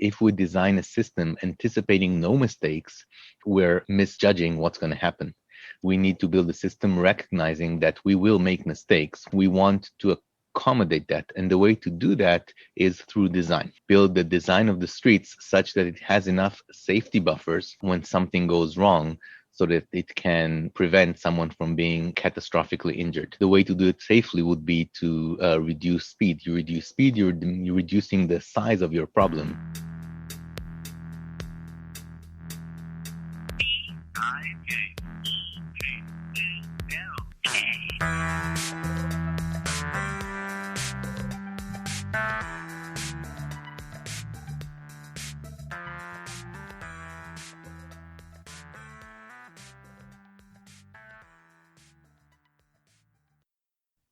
if we design a system anticipating no mistakes, we're misjudging what's going to happen. We need to build a system recognizing that we will make mistakes. We want to accommodate that. And the way to do that is through design. Build the design of the streets such that it has enough safety buffers when something goes wrong, so that it can prevent someone from being catastrophically injured. The way to do it safely would be to reduce speed. You reduce speed, you're reducing the size of your problem.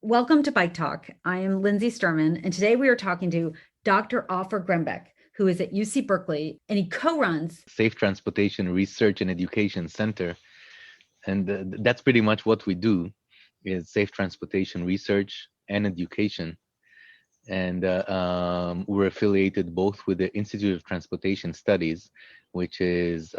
Welcome to Bike Talk. I am Lindsay Sturman, and today we are talking to Dr. Ofer Grembek, who is at UC Berkeley, and he co-runs Safe Transportation Research and Education Center. And that's pretty much what we do, is safe transportation research and education. And we're affiliated both with the Institute of Transportation Studies, which is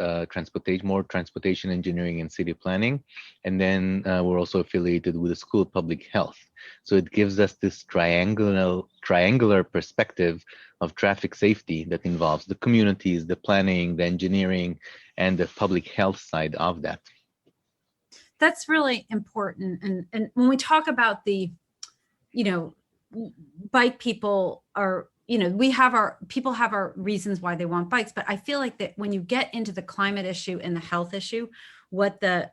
more transportation engineering and city planning. And then we're also affiliated with the School of Public Health. So it gives us this triangular perspective of traffic safety that involves the communities, the planning, the engineering, and the public health side of that. That's really important. And when we talk about the, bike people are, people have our reasons why they want bikes, but I feel like that when you get into the climate issue and the health issue, what the,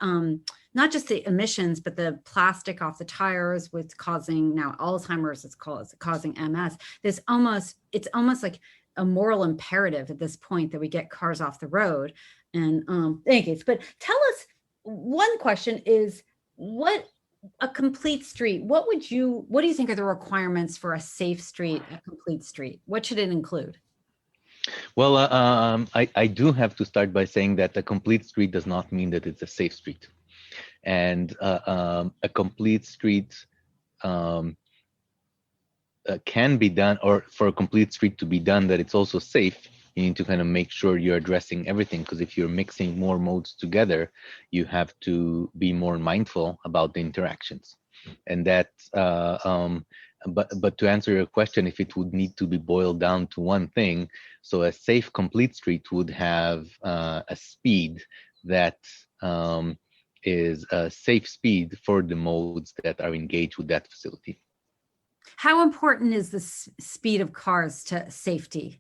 not just the emissions, but the plastic off the tires, what's causing now Alzheimer's, it's causing MS. It's almost like a moral imperative at this point that we get cars off the road. And anyways, but tell us, one question is, what a complete street, what do you think are the requirements for a safe street, a complete street? What should it include? Well, I do have to start by saying that a complete street does not mean that it's a safe street. And a complete street can be done, or for a complete street to be done that it's also safe, you need to kind of make sure you're addressing everything, because if you're mixing more modes together, you have to be more mindful about the interactions. And that, but to answer your question, if it would need to be boiled down to one thing, so a safe complete street would have a speed that is a safe speed for the modes that are engaged with that facility. How important is the speed of cars to safety?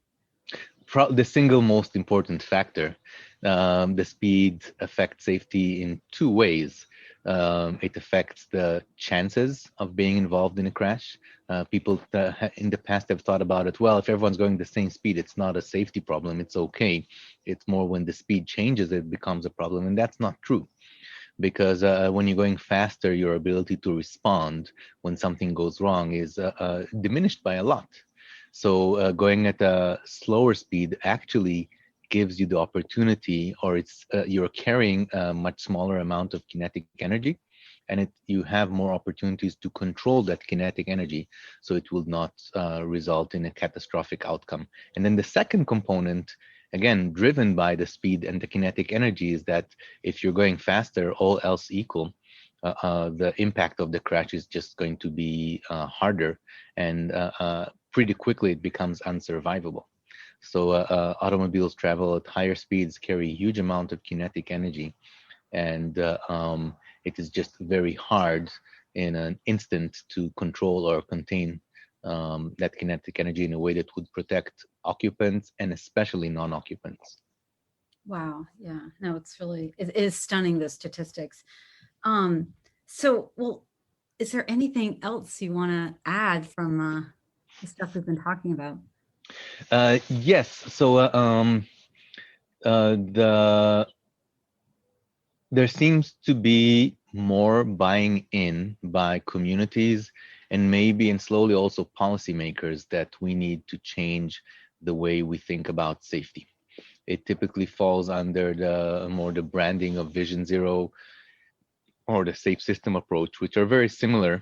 The single most important factor. The speed affects safety in two ways. It affects the chances of being involved in a crash. People in the past have thought about it, well, if everyone's going the same speed, it's not a safety problem, it's okay. It's more when the speed changes, it becomes a problem, and that's not true. Because when you're going faster, your ability to respond when something goes wrong is diminished by a lot. So going at a slower speed actually gives you the opportunity, or you're carrying a much smaller amount of kinetic energy, and you have more opportunities to control that kinetic energy, so it will not result in a catastrophic outcome. And then the second component, again, driven by the speed and the kinetic energy, is that if you're going faster, all else equal, the impact of the crash is just going to be harder, and pretty quickly it becomes unsurvivable. So automobiles travel at higher speeds, carry a huge amount of kinetic energy, and it is just very hard in an instant to control or contain that kinetic energy in a way that would protect occupants and especially non-occupants. Wow. Yeah. No, it is stunning, the statistics. Well, is there anything else you want to add from the stuff we've been talking about? Yes. So there seems to be more buying in by communities, and maybe and slowly also policymakers, that we need to change the way we think about safety. It typically falls under the branding of Vision Zero or the safe system approach, which are very similar.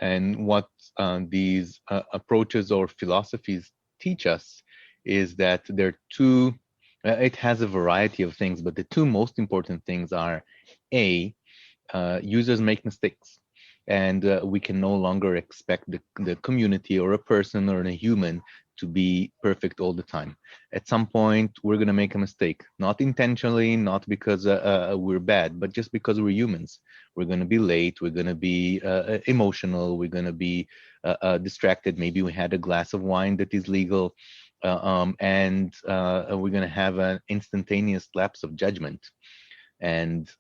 And what these approaches or philosophies teach us is that there are two, it has a variety of things, but the two most important things are A, users make mistakes. And we can no longer expect the community or a person or a human to be perfect all the time. At some point, we're going to make a mistake, not intentionally, not because we're bad, but just because we're humans. We're going to be late, we're going to be emotional, we're going to be distracted. Maybe we had a glass of wine that is legal, and we're going to have an instantaneous lapse of judgment and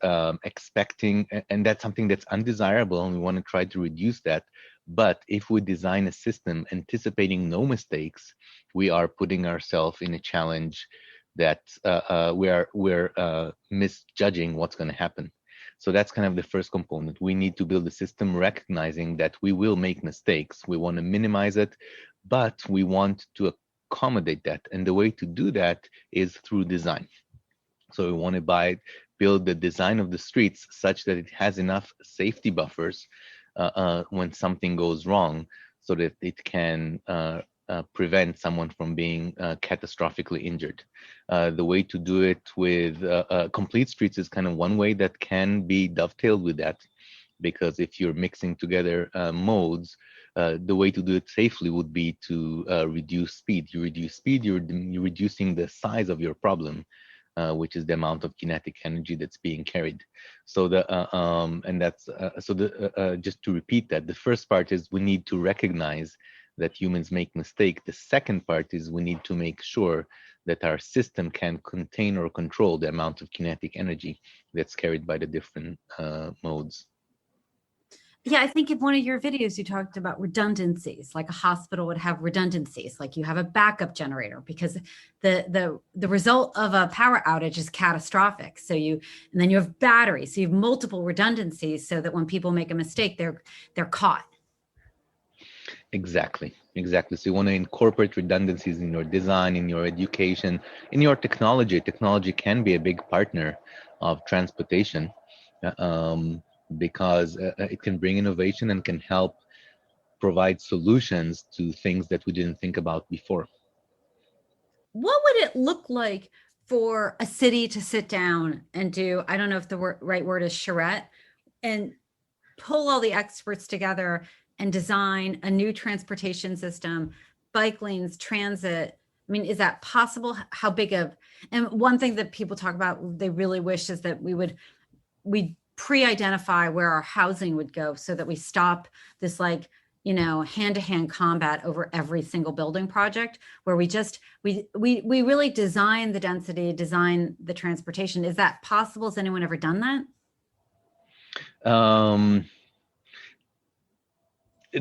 expecting, and that's something that's undesirable, and we want to try to reduce that. But if we design a system anticipating no mistakes, we are putting ourselves in a challenge that we're misjudging what's going to happen. So that's kind of the first component. We need to build a system recognizing that we will make mistakes. We want to minimize it, but we want to accommodate that. And the way to do that is through design. So we want to build the design of the streets such that it has enough safety buffers when something goes wrong, so that it can prevent someone from being catastrophically injured. The way to do it with complete streets is kind of one way that can be dovetailed with that, because if you're mixing together modes, the way to do it safely would be to reduce speed. You reduce speed, you're reducing the size of your problem, which is the amount of kinetic energy that's being carried. So just to repeat that, the first part is we need to recognize that humans make mistakes. The second part is we need to make sure that our system can contain or control the amount of kinetic energy that's carried by the different modes. Yeah, I think in one of your videos you talked about redundancies, like a hospital would have redundancies, like you have a backup generator because the result of a power outage is catastrophic. So and then you have batteries, so you have multiple redundancies so that when people make a mistake, they're caught. Exactly. So you want to incorporate redundancies in your design, in your education, in your technology. Technology can be a big partner of transportation. Because it can bring innovation and can help provide solutions to things that we didn't think about before. What would it look like for a city to sit down and do, I don't know if the right word is charrette, and pull all the experts together and design a new transportation system, bike lanes, transit? I mean, is that possible? How big of, and one thing that people talk about, they really wish is that we pre-identify where our housing would go so that we stop this hand-to-hand combat over every single building project, where we really design the density, design the transportation. Is that possible? Has anyone ever done that?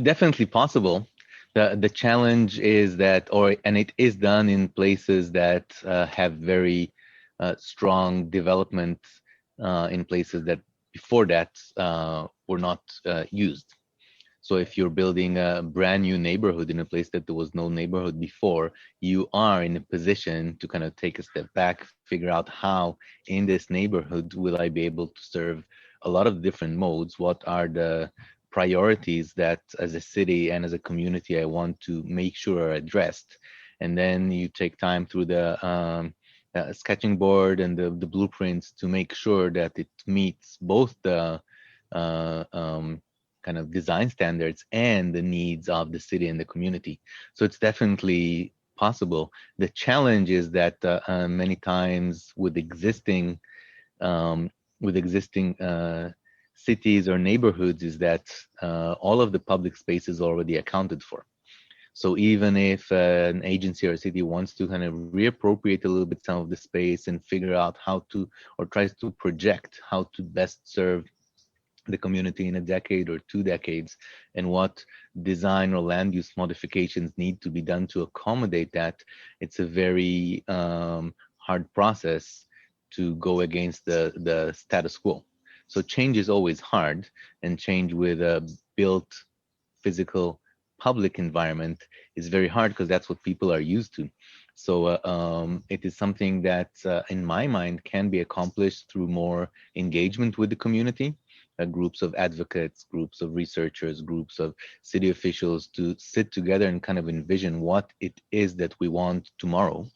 Definitely possible. The challenge is that, and it is done in places that have very strong development in places that before that were not used. So if you're building a brand new neighborhood in a place that there was no neighborhood before, you are in a position to kind of take a step back, figure out how in this neighborhood will I be able to serve a lot of different modes. What are the priorities that as a city and as a community I want to make sure are addressed? And then you take time through the sketching board and the blueprints to make sure that it meets both the kind of design standards and the needs of the city and the community. So it's definitely possible. The challenge is that many times with existing cities or neighborhoods is that all of the public space is already accounted for. So even if an agency or a city wants to kind of reappropriate a little bit some of the space and figure out how to, or tries to project how to best serve the community in a decade or 2 decades, and what design or land use modifications need to be done to accommodate that, it's a very hard process to go against the status quo. So change is always hard, and change with a built physical public environment is very hard because that's what people are used to. So it is something that in my mind can be accomplished through more engagement with the community groups of advocates, groups of researchers, groups of city officials to sit together and kind of envision what it is that we want tomorrow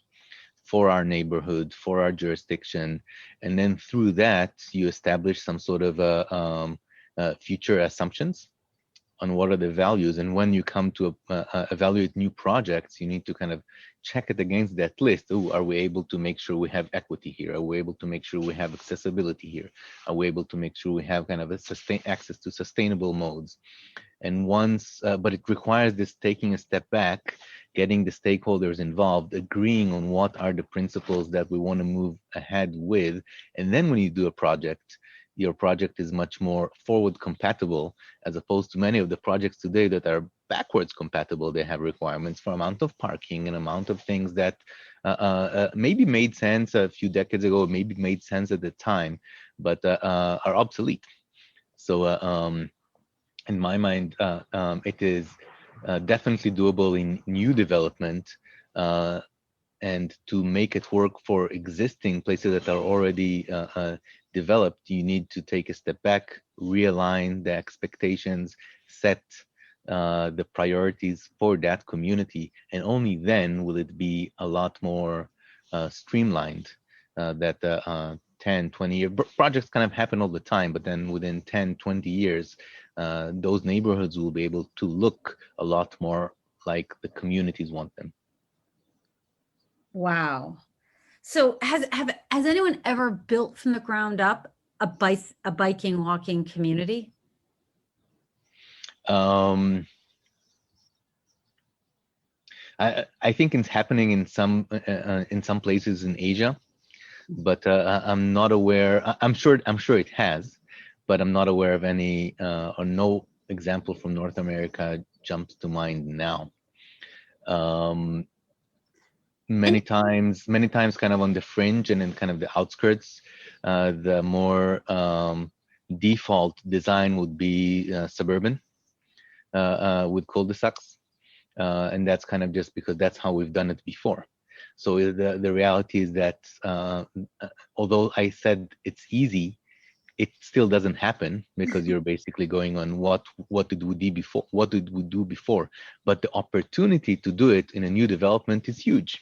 for our neighborhood, for our jurisdiction, and then through that you establish some sort of future assumptions on what are the values. And when you come to evaluate new projects, you need to kind of check it against that list. Oh, are we able to make sure we have equity here? Are we able to make sure we have accessibility here? Are we able to make sure we have kind of a access to sustainable modes? And once, but it requires this taking a step back, getting the stakeholders involved, agreeing on what are the principles that we want to move ahead with. And then when you do a project, your project is much more forward compatible, as opposed to many of the projects today that are backwards compatible. They have requirements for amount of parking and amount of things that maybe made sense a few decades ago, maybe made sense at the time, but are obsolete. So in my mind, it is definitely doable in new development, and to make it work for existing places that are already developed, you need to take a step back, realign the expectations, set the priorities for that community, and only then will it be a lot more streamlined. That 10, 20-year projects kind of happen all the time, but then within 10, 20 years, those neighborhoods will be able to look a lot more like the communities want them. Wow. So has anyone ever built from the ground up a biking, walking community? I think it's happening in some places in Asia, but I'm not aware. I'm sure it has, but I'm not aware of any or no example from North America jumps to mind now. Many times kind of on the fringe and in kind of the outskirts, the more default design would be suburban with cul-de-sacs, and that's kind of just because that's how we've done it before. So the reality is that although I said it's easy, it still doesn't happen, because you're basically going on what did we do before. But the opportunity to do it in a new development is huge.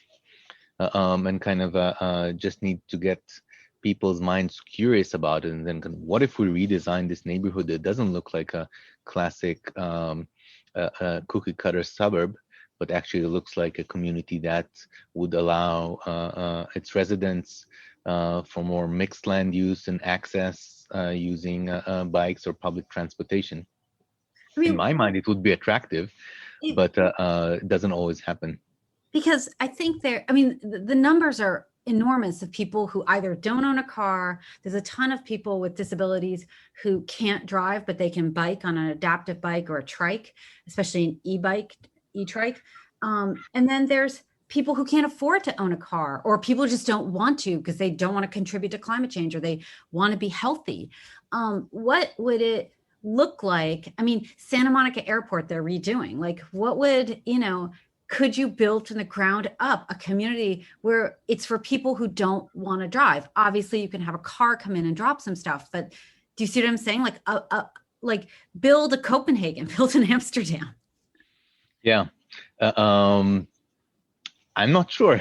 And kind of just need to get people's minds curious about it. And then what if we redesign this neighborhood that doesn't look like a classic cookie cutter suburb, but actually looks like a community that would allow its residents for more mixed land use and access using bikes or public transportation. I mean, in my mind, it would be attractive, but it doesn't always happen. Because I think the numbers are enormous of people who either don't own a car. There's a ton of people with disabilities who can't drive, but they can bike on an adaptive bike or a trike, especially an e-trike. And then there's people who can't afford to own a car, or people just don't want to because they don't want to contribute to climate change, or they want to be healthy. What would it look like? I mean, Santa Monica Airport, they're redoing. Like, what would, could you build from the ground up a community where it's for people who don't want to drive? Obviously, you can have a car come in and drop some stuff, but do you see what I'm saying? Like build a Copenhagen, build an Amsterdam. Yeah. I'm not sure.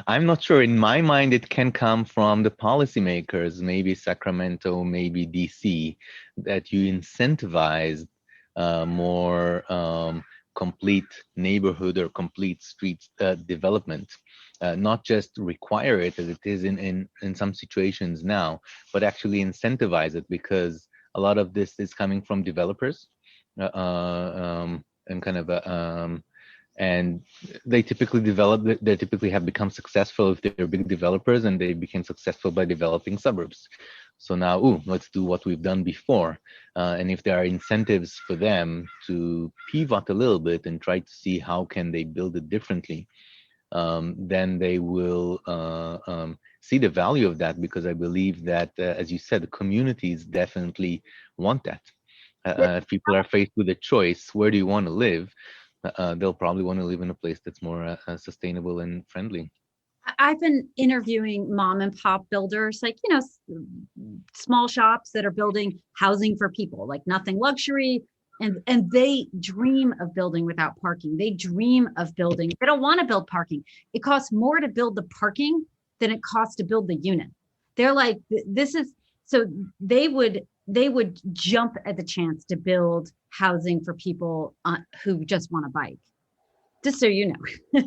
I'm not sure. In my mind, it can come from the policymakers, maybe Sacramento, maybe DC, that you incentivize more complete neighborhood or complete street development, not just require it as it is in some situations now, but actually incentivize it, because a lot of this is coming from developers and kind of and they typically have become successful if they're big developers, and they became successful by developing suburbs. So now, let's do what we've done before. And if there are incentives for them to pivot a little bit and try to see how can they build it differently, then they will see the value of that, because I believe that, as you said, the communities definitely want that. If people are faced with a choice, where do you want to live? They'll probably want to live in a place that's more sustainable and friendly. I've been interviewing mom and pop builders, like, small shops that are building housing for people, like nothing luxury. And they dream of building without parking. They dream of building. They don't want to build parking. It costs more to build the parking than it costs to build the unit. They're like, this is so they would jump at the chance to build housing for people who just want a bike. Just so you know.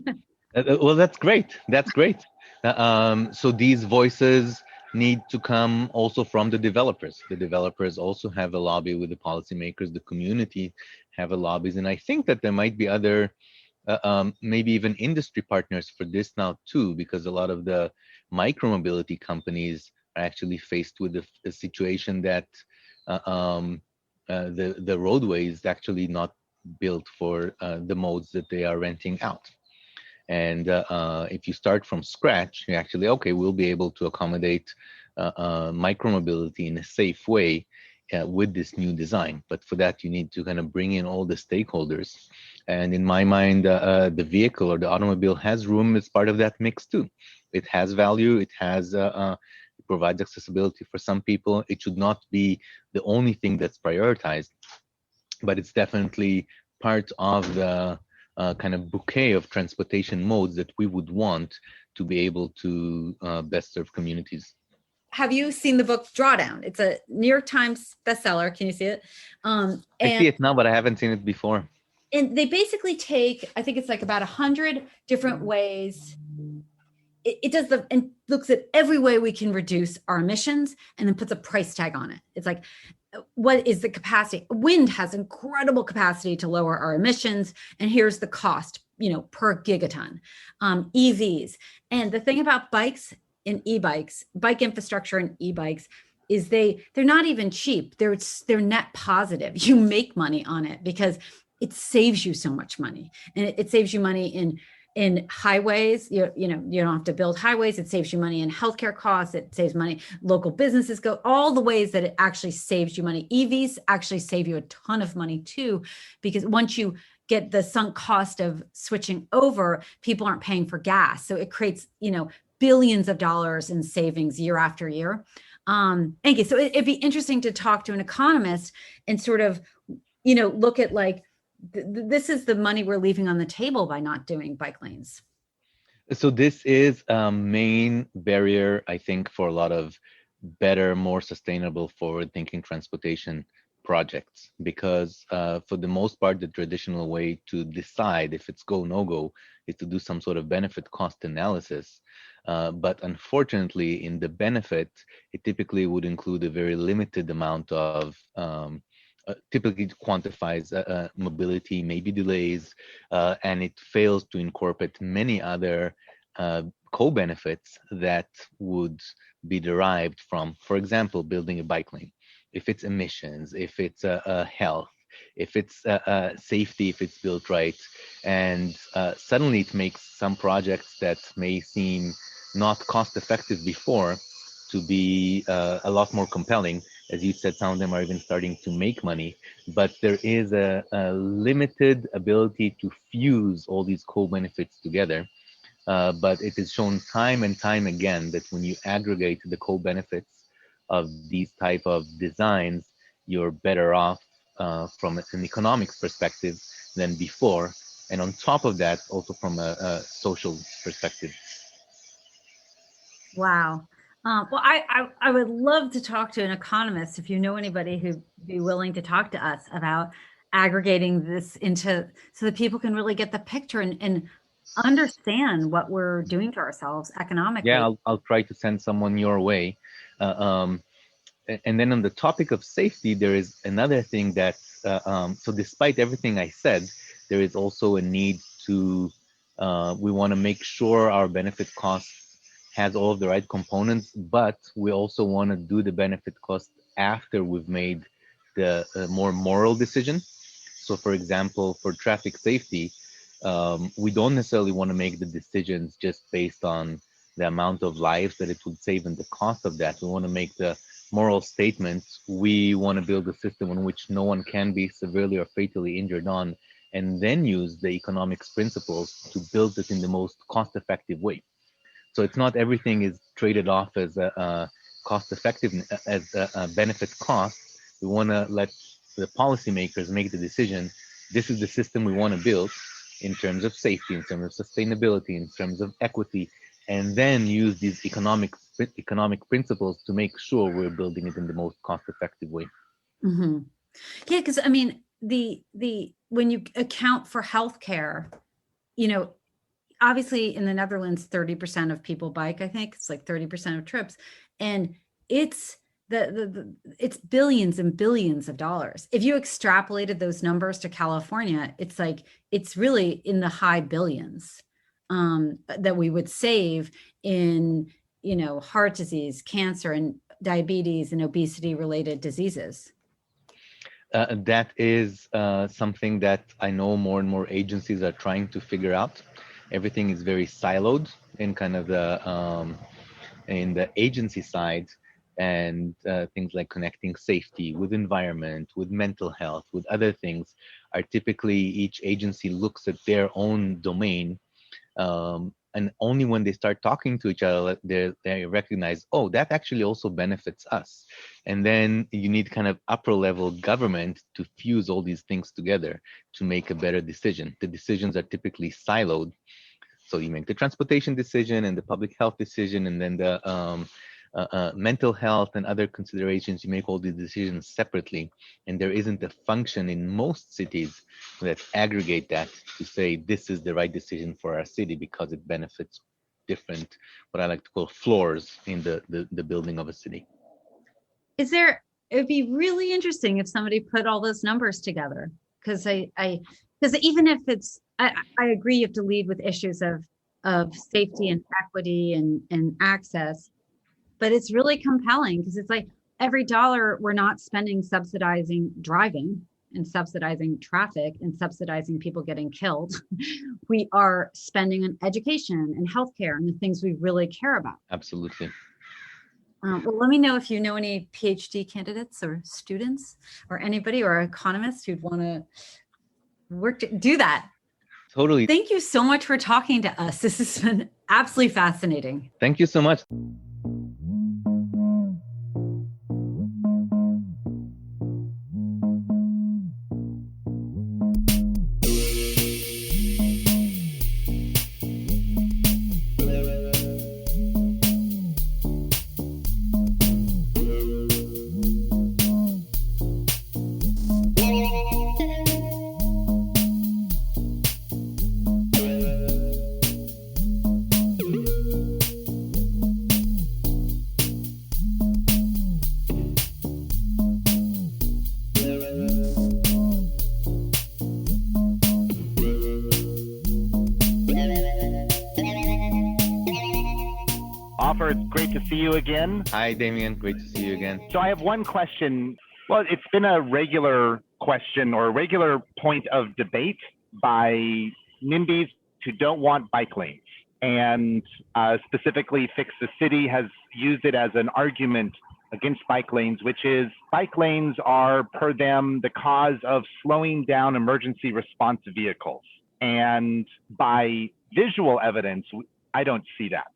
Well, that's great. That's great. So these voices need to come also from the developers. The developers also have a lobby with the policymakers. The community have a lobbies, and I think that there might be other, maybe even industry partners for this now too, because a lot of the micromobility companies are actually faced with a situation that the roadway is actually not built for the modes that they are renting out. And if you start from scratch, you actually, okay, we'll be able to accommodate micromobility in a safe way with this new design. But for that, you need to kind of bring in all the stakeholders. And in my mind, the vehicle or the automobile has room as part of that mix too. It has value. It has it provides accessibility for some people. It should not be the only thing that's prioritized, but it's definitely part of the kind of bouquet of transportation modes that we would want to be able to best serve communities. Have you seen the book Drawdown? It's a New York Times bestseller. Can you see it? I see it now, but I haven't seen it before. And they basically take, I think it's like about 100 different ways. It does and looks at every way we can reduce our emissions and then puts a price tag on it. It's like, what is the capacity? Wind has incredible capacity to lower our emissions, and here's the cost, per gigaton. EVs, and the thing about bikes and e-bikes, bike infrastructure and e-bikes, is they're not even cheap. They're net positive. You make money on it because it saves you so much money, and it saves you money in highways. You don't have to build highways. It saves you money in healthcare costs. It saves money. Local businesses go all the ways that it actually saves you money. EVs actually save you a ton of money too, because once you get the sunk cost of switching over, people aren't paying for gas. So it creates, billions of dollars in savings year after year. Okay, so it'd be interesting to talk to an economist and sort of, look at like, this is the money we're leaving on the table by not doing bike lanes. So this is a main barrier, I think, for a lot of better, more sustainable, forward-thinking transportation projects, because for the most part, the traditional way to decide if it's go, no go is to do some sort of benefit cost analysis. But unfortunately, in the benefit, it typically would include a very limited amount of typically quantifies mobility, maybe delays, and it fails to incorporate many other co-benefits that would be derived from, for example, building a bike lane. If it's emissions, if it's health, if it's safety, if it's built right, and suddenly it makes some projects that may seem not cost-effective before to be a lot more compelling. As you said, some of them are even starting to make money, but there is a limited ability to fuse all these co-benefits together. But it is shown time and time again that when you aggregate the co-benefits of these type of designs, you're better off from an economics perspective than before. And on top of that, also from a social perspective. Wow. Well, I would love to talk to an economist if you know anybody who'd be willing to talk to us about aggregating this into so that people can really get the picture and understand what we're doing to ourselves economically. Yeah, I'll try to send someone your way. And then on the topic of safety, there is another thing that, so despite everything I said, there is also a need to, we want to make sure our benefit cost has all of the right components, but we also want to do the benefit cost after we've made the more moral decision. So for example, for traffic safety, we don't necessarily want to make the decisions just based on the amount of lives that it would save and the cost of that. We want to make the moral statements. We want to build a system in which no one can be severely or fatally injured on, and then use the economics principles to build it in the most cost-effective way. So it's not everything is traded off as a cost effective, as a benefit cost. We want to let the policymakers make the decision. This is the system we want to build in terms of safety, in terms of sustainability, in terms of equity, and then use these economic principles to make sure we're building it in the most cost effective way. Mm-hmm. Yeah, because I mean, the when you account for healthcare, you know, obviously in the Netherlands, 30% of people bike. I think it's like 30% of trips, and it's it's billions and billions of dollars. If you extrapolated those numbers to California, it's like it's really in the high billions that we would save in, you know, heart disease, cancer, and diabetes and obesity related diseases. That is something that I know more and more agencies are trying to figure out. Everything is very siloed in kind of in the agency side, and things like connecting safety with environment, with mental health, with other things are typically each agency looks at their own domain. And only when they start talking to each other, they recognize, oh, that actually also benefits us. And then you need kind of upper level government to fuse all these things together to make a better decision. The decisions are typically siloed. So you make the transportation decision and the public health decision, and then the mental health and other considerations. You make all these decisions separately, and there isn't a function in most cities that aggregate that to say this is the right decision for our city because it benefits different, what I like to call floors in the building of a city. Is there, it would be really interesting if somebody put all those numbers together, because because even if it's, I agree you have to lead with issues of safety and equity and access, but it's really compelling because it's like every dollar we're not spending subsidizing driving and subsidizing traffic and subsidizing people getting killed. We are spending on education and healthcare and the things we really care about. Absolutely. Well, let me know if you know any PhD candidates or students or anybody or economists who'd want to work to do that. Totally. Thank you so much for talking to us. This has been absolutely fascinating. Thank you so much. It's great to see you again. Hi, Damian. Great to see you again. So I have one question. Well, it's been a regular question or a regular point of debate by NIMBYs who don't want bike lanes. And specifically, Fix the City has used it as an argument against bike lanes, which is bike lanes are, per them, the cause of slowing down emergency response vehicles. And by visual evidence, I don't see that.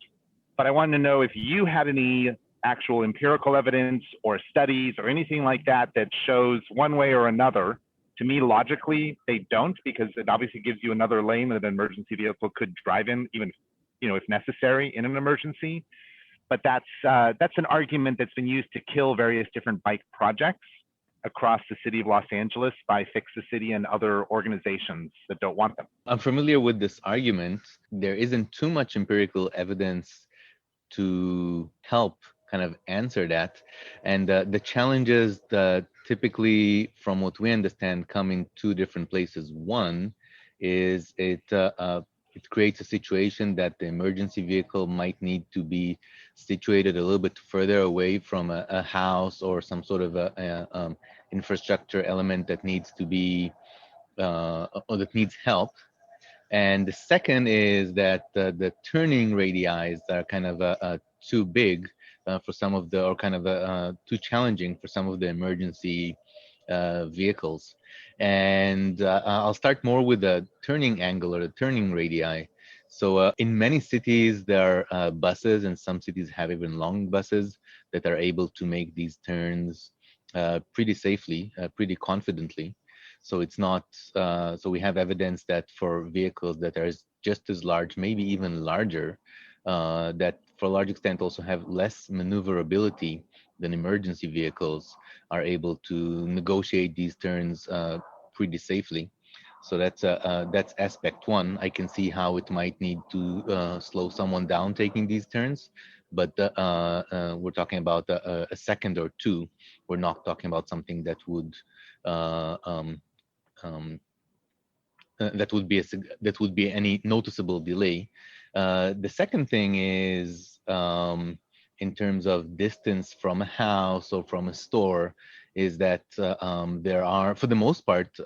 But I wanted to know if you had any actual empirical evidence or studies or anything like that that shows one way or another. To me, logically, they don't, because it obviously gives you another lane that an emergency vehicle could drive in, even if necessary in an emergency. But that's an argument that's been used to kill various different bike projects across the city of Los Angeles by Fix the City and other organizations that don't want them. I'm familiar with this argument. There isn't too much empirical evidence to help kind of answer that. And the challenges that typically, from what we understand, come in two different places. One is it creates a situation that the emergency vehicle might need to be situated a little bit further away from a house or some sort of a infrastructure element that needs to be or that needs help. And the second is that the turning radii are kind of too big for some of the, or kind of too challenging for some of the emergency vehicles. And I'll start more with the turning angle or the turning radii. So in many cities, there are buses, and some cities have even long buses that are able to make these turns pretty safely, pretty confidently. So it's not, so we have evidence that for vehicles that are just as large, maybe even larger, that for a large extent also have less maneuverability than emergency vehicles, are able to negotiate these turns pretty safely. So that's aspect one. I can see how it might need to slow someone down taking these turns, but we're talking about a second or two. We're not talking about something that would uh, um, um, that would be any noticeable delay. The second thing is in terms of distance from a house or from a store, is that there are, for the most part,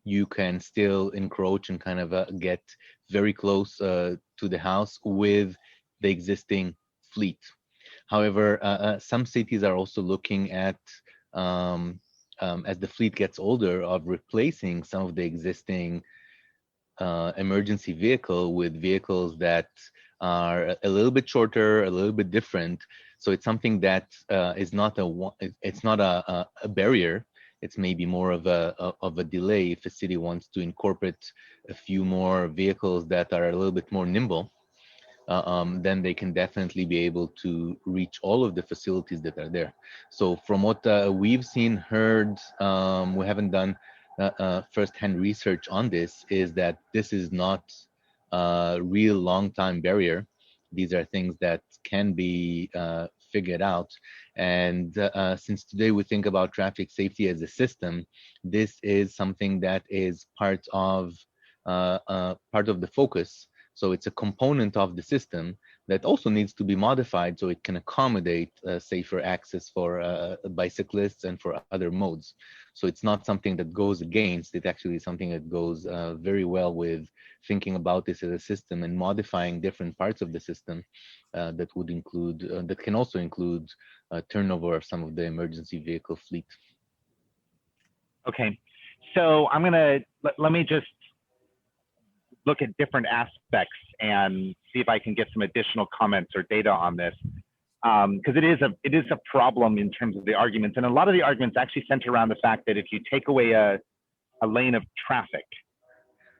you can still encroach and kind of get very close to the house with the existing fleet. However, some cities are also looking at, as the fleet gets older, of replacing some of the existing emergency vehicle with vehicles that are a little bit shorter, a little bit different. So it's something that is not it's not a barrier. It's maybe more of a delay if a city wants to incorporate a few more vehicles that are a little bit more nimble. Then they can definitely be able to reach all of the facilities that are there. So from what we've seen, heard, we haven't done first-hand research on this, is that this is not a real long-time barrier. These are things that can be figured out. And since today we think about traffic safety as a system, this is something that is part of the focus. So it's a component of the system that also needs to be modified so it can accommodate safer access for bicyclists and for other modes. So it's not something that goes against, it's actually something that goes very well with thinking about this as a system and modifying different parts of the system that would include, that can also include turnover of some of the emergency vehicle fleet. Okay, so I'm gonna, let me just look at different aspects and see if I can get some additional comments or data on this. Because it is a problem in terms of the arguments. And a lot of the arguments actually center around the fact that if you take away a lane of traffic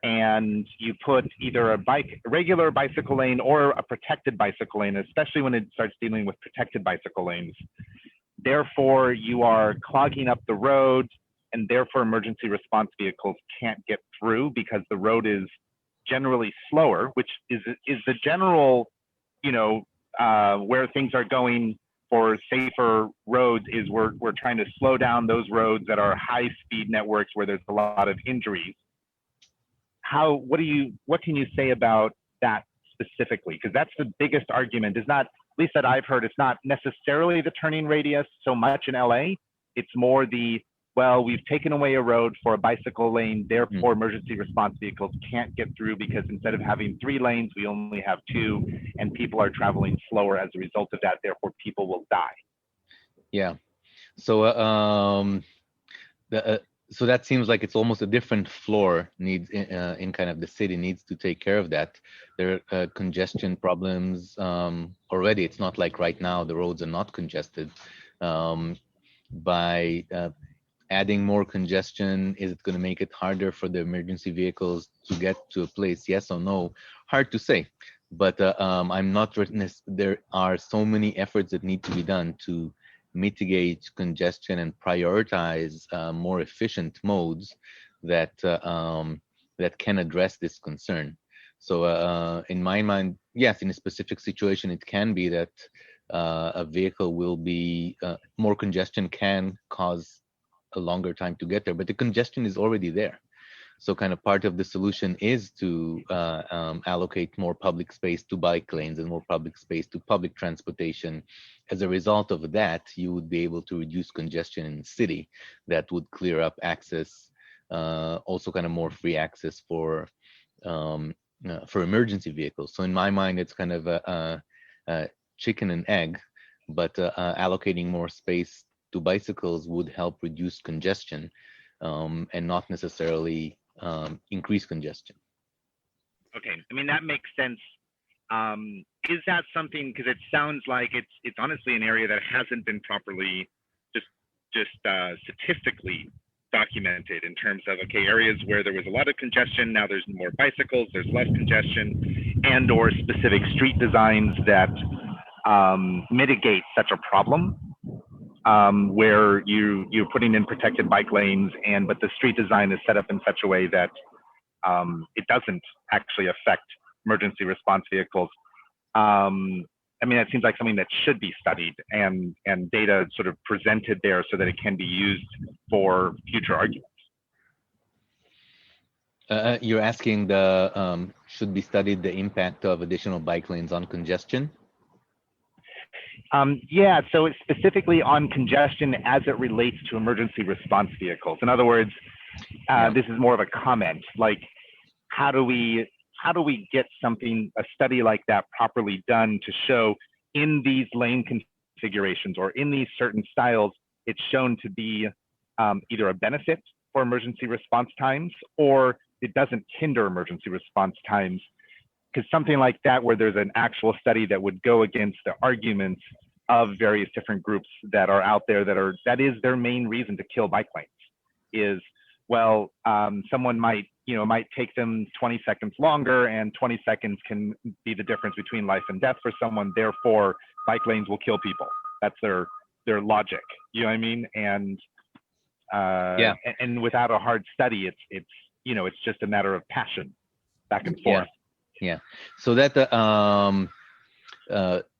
and you put either a regular bicycle lane or a protected bicycle lane, especially when it starts dealing with protected bicycle lanes, therefore you are clogging up the road, and therefore emergency response vehicles can't get through because the road is generally slower, which is the general, where things are going for safer roads, is we're trying to slow down those roads that are high speed networks where there's a lot of injuries. What can you say about that specifically? Because that's the biggest argument, is not, at least that I've heard, it's not necessarily the turning radius so much in LA. It's more well, we've taken away a road for a bicycle lane, therefore emergency response vehicles can't get through because instead of having 3 lanes, we only have 2, and people are traveling slower as a result of that, therefore people will die. Yeah. So so that seems like it's almost a different floor needs in kind of the city needs to take care of that. There are congestion problems already. It's not like right now the roads are not congested. By adding more congestion, is it going to make it harder for the emergency vehicles to get to a place? Yes or no? Hard to say. But I'm not witness. There are so many efforts that need to be done to mitigate congestion and prioritize more efficient modes that that can address this concern. So in my mind, yes, in a specific situation, it can be that a vehicle will be more congestion can cause a longer time to get there, but the congestion is already there. So kind of part of the solution is to allocate more public space to bike lanes and more public space to public transportation. As a result of that, you would be able to reduce congestion in the city. That would clear up access, also kind of more free access for emergency vehicles. So in my mind, it's kind of a chicken and egg, but allocating more space to bicycles would help reduce congestion and not necessarily increase congestion. Okay, I mean, that makes sense. Is that something, because it sounds like it's honestly an area that hasn't been properly just statistically documented in terms of, okay, areas where there was a lot of congestion, now there's more bicycles, there's less congestion, and or specific street designs that mitigate such a problem, where you're putting in protected bike lanes, but the street design is set up in such a way that it doesn't actually affect emergency response vehicles. I mean, that seems like something that should be studied and data sort of presented there so that it can be used for future arguments. You're asking should be studied the impact of additional bike lanes on congestion? Yeah, so it's specifically on congestion as it relates to emergency response vehicles. In other words, this is more of a comment, like how do we get a study like that properly done to show in these lane configurations or in these certain styles, it's shown to be either a benefit for emergency response times, or it doesn't hinder emergency response times. Because something like that, where there's an actual study that would go against the arguments of various different groups that are out there that is their main reason to kill bike lanes, is, well, someone might take them 20 seconds longer, and 20 seconds can be the difference between life and death for someone. Therefore, bike lanes will kill people. That's their logic. You know what I mean? And yeah. And without a hard study, it's just a matter of passion, back and forth. Yeah. So that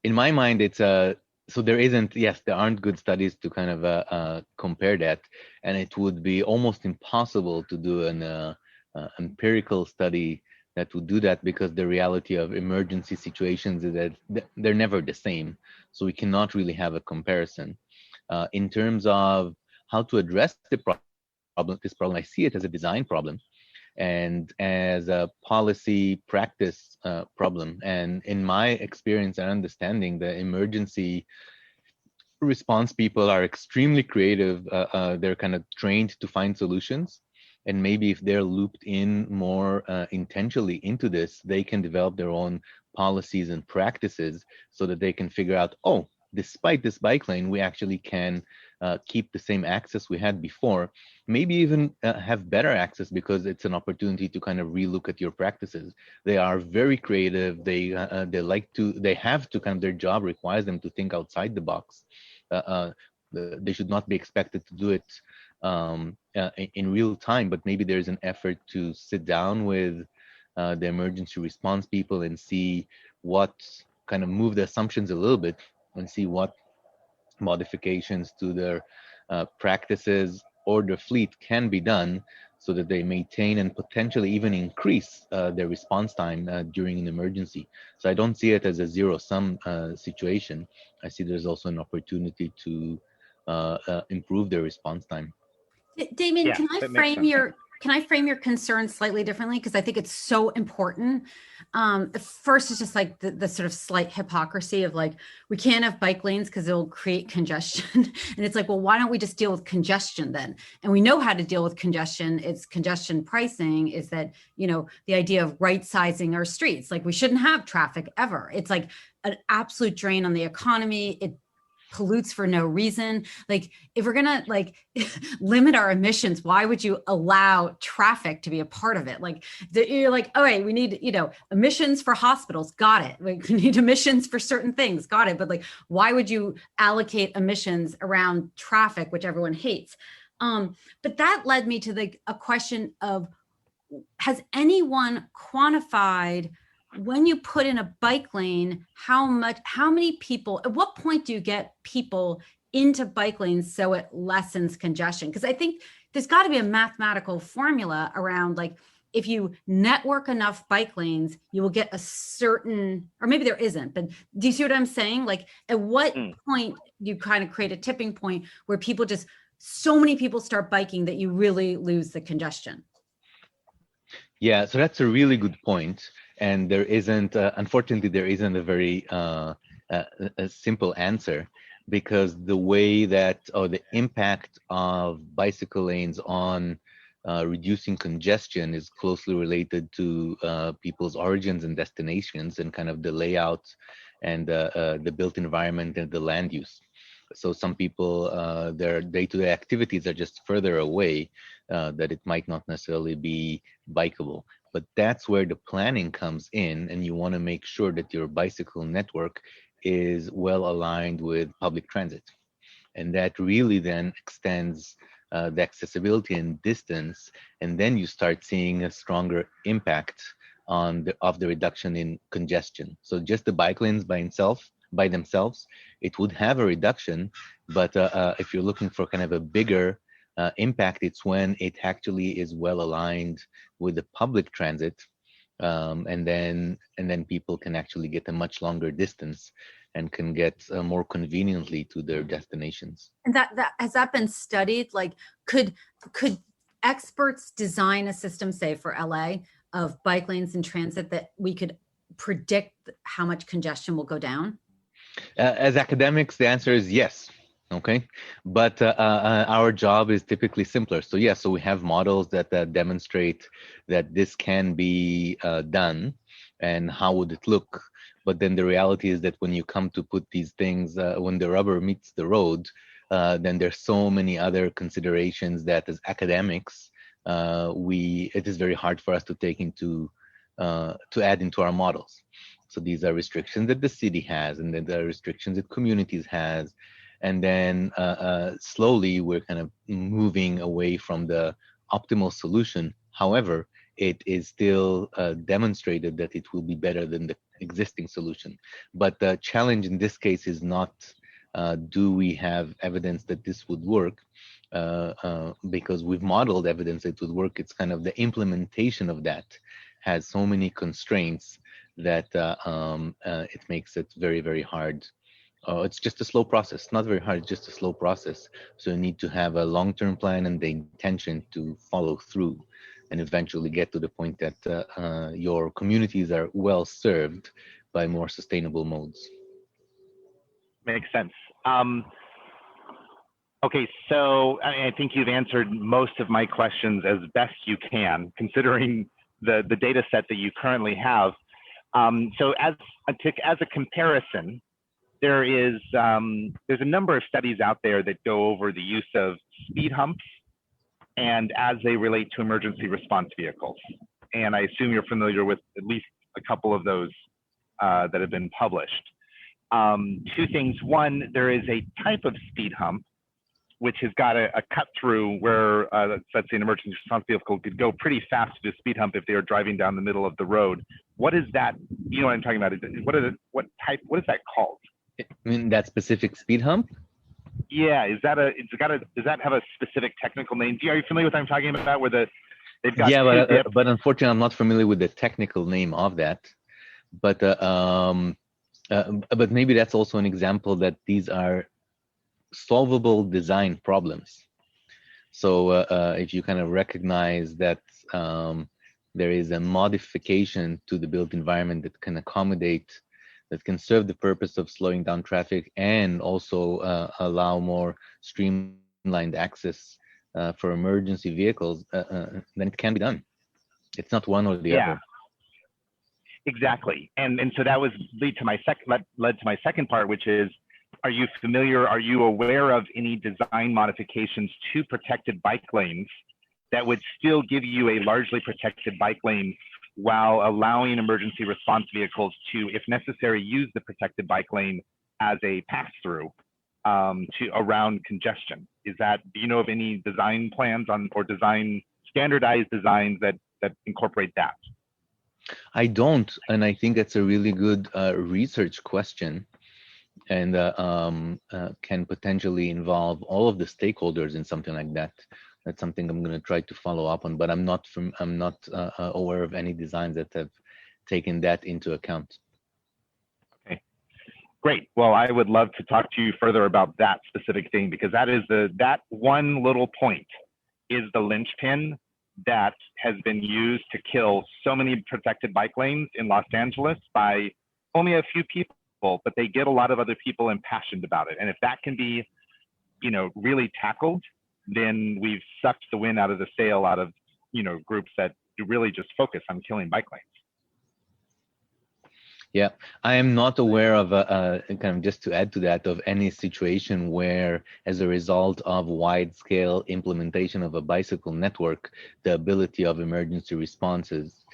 in my mind, it's so there isn't. Yes, there aren't good studies to kind of compare that, and it would be almost impossible to do an empirical study that would do that, because the reality of emergency situations is that they're never the same. So we cannot really have a comparison. In terms of how to address this problem, I see it as a design problem and as a policy practice problem. And in my experience and understanding, the emergency response people are extremely creative. They're kind of trained to find solutions. And maybe if they're looped in more intentionally into this, they can develop their own policies and practices so that they can figure out, oh, despite this bike lane, we actually can keep the same access we had before, maybe even have better access, because it's an opportunity to kind of relook at your practices. They are very creative. They have to kind of, their job requires them to think outside the box. They should not be expected to do it in real time, but maybe there's an effort to sit down with the emergency response people and see what kind of move the assumptions a little bit and see what modifications to their practices or their fleet can be done so that they maintain and potentially even increase their response time during an emergency. So I don't see it as a zero-sum situation. I see there's also an opportunity to improve their response time. Damian, Yeah, can I frame your concern slightly differently? Because I think it's so important. First, it's just like the sort of slight hypocrisy of like, we can't have bike lanes because it'll create congestion. And it's like, well, why don't we just deal with congestion then? And we know how to deal with congestion. It's congestion pricing, is that, the idea of right sizing our streets. Like, we shouldn't have traffic ever. It's like an absolute drain on the economy. It pollutes for no reason. Like, if we're gonna limit our emissions, why would you allow traffic to be a part of it? Like, you're like, all right, we need emissions for hospitals, got it. We need emissions for certain things, got it. But like, why would you allocate emissions around traffic, which everyone hates? But that led me to a question of, has anyone quantified, when you put in a bike lane, how many people, at what point do you get people into bike lanes so it lessens congestion? Because I think there's got to be a mathematical formula around, like, if you network enough bike lanes, you will get a certain, or maybe there isn't, but do you see what I'm saying? Like, at what point you kind of create a tipping point where so many people start biking that you really lose the congestion? Yeah, so that's a really good point. And there isn't, unfortunately, there isn't a very a simple answer, because the way that, or the impact of bicycle lanes on reducing congestion is closely related to people's origins and destinations and kind of the layout and the built environment and the land use. So some people, their day-to-day activities are just further away, that it might not necessarily be bikeable. But that's where the planning comes in, and you want to make sure that your bicycle network is well aligned with public transit. And that really then extends the accessibility and distance, and then you start seeing a stronger impact on the reduction in congestion. So just the bike lanes by themselves, it would have a reduction, but if you're looking for kind of a bigger impact, it's when it actually is well aligned with the public transit, and then people can actually get a much longer distance and can get more conveniently to their destinations. And that has that been studied? Like, could experts design a system, say for LA, of bike lanes and transit that we could predict how much congestion will go down? As academics, the answer is yes. Okay, but our job is typically simpler. So yeah, so we have models that demonstrate that this can be done, and how would it look? But then the reality is that when you come to put these things, when the rubber meets the road, then there's so many other considerations that as academics, it is very hard for us to take into to add into our models. So these are restrictions that the city has, and then there are restrictions that communities has. And then slowly we're kind of moving away from the optimal solution. However, it is still demonstrated that it will be better than the existing solution. But the challenge in this case is not, do we have evidence that this would work? Because we've modeled evidence that it would work. It's kind of the implementation of that has so many constraints that it makes it very, very hard. It's just a slow process, not very hard, just a slow process. So you need to have a long-term plan and the intention to follow through and eventually get to the point that your communities are well served by more sustainable modes. Makes sense. Okay, so I think you've answered most of my questions as best you can, considering the data set that you currently have. So as a comparison, there's a number of studies out there that go over the use of speed humps and as they relate to emergency response vehicles. And I assume you're familiar with at least a couple of those that have been published. Two things. One, there is a type of speed hump which has got a cut through where, let's say an emergency response vehicle could go pretty fast to the speed hump if they are driving down the middle of the road. What is that? You know what I'm talking about? What is that called? I mean, that specific speed hump? Yeah, does that have a specific technical name? Are you familiar with what I'm talking about? Where they've got but unfortunately, I'm not familiar with the technical name of that. But maybe that's also an example that these are solvable design problems. So if you kind of recognize that there is a modification to the built environment that can accommodate, that can serve the purpose of slowing down traffic and also allow more streamlined access for emergency vehicles, then it can be done. It's not one or the other. Exactly. And so that led to my second part, which is, are you aware of any design modifications to protected bike lanes that would still give you a largely protected bike lane while allowing emergency response vehicles to, if necessary, use the protected bike lane as a pass-through around congestion? Do you know of any design plans or standardized designs that incorporate that? I don't, and I think that's a really good research question, and can potentially involve all of the stakeholders in something like that. That's something I'm going to try to follow up on, but I'm not aware of any designs that have taken that into account. Okay, great. Well, I would love to talk to you further about that specific thing, because that one little point is the linchpin that has been used to kill so many protected bike lanes in Los Angeles by only a few people, but they get a lot of other people impassioned about it. And if that can be, really tackled, then we've sucked the wind out of the sail out of, groups that really just focus on killing bike lanes. Yeah, I am not aware of kind of, just to add to that, of any situation where, as a result of wide-scale implementation of a bicycle network, the ability of emergency respondents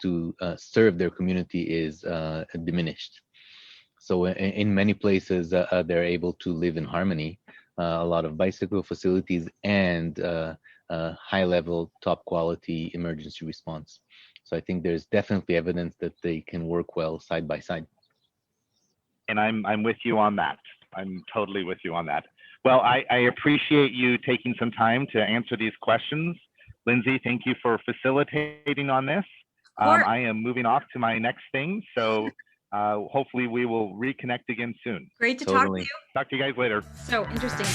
to serve their community is diminished. So in many places, they're able to live in harmony. A lot of bicycle facilities and high-level, top-quality emergency response. So I think there's definitely evidence that they can work well side by side. And I'm with you on that. I'm totally with you on that. Well, I appreciate you taking some time to answer these questions. Lindsay, thank you for facilitating on this. I am moving off to my next thing. So hopefully we will reconnect again soon. Great to talk to you. Talk to you guys later. So interesting.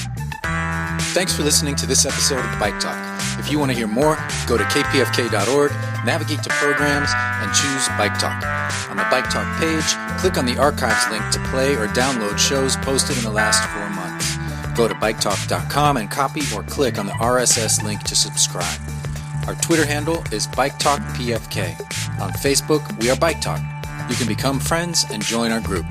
Thanks for listening to this episode of Bike Talk. If you want to hear more, go to kpfk.org, navigate to programs, and choose Bike Talk. On the Bike Talk page, click on the archives link to play or download shows posted in the last 4 months. Go to biketalk.com and copy or click on the RSS link to subscribe. Our Twitter handle is BikeTalkPFK. On Facebook, we are Bike Talk. You can become friends and join our group.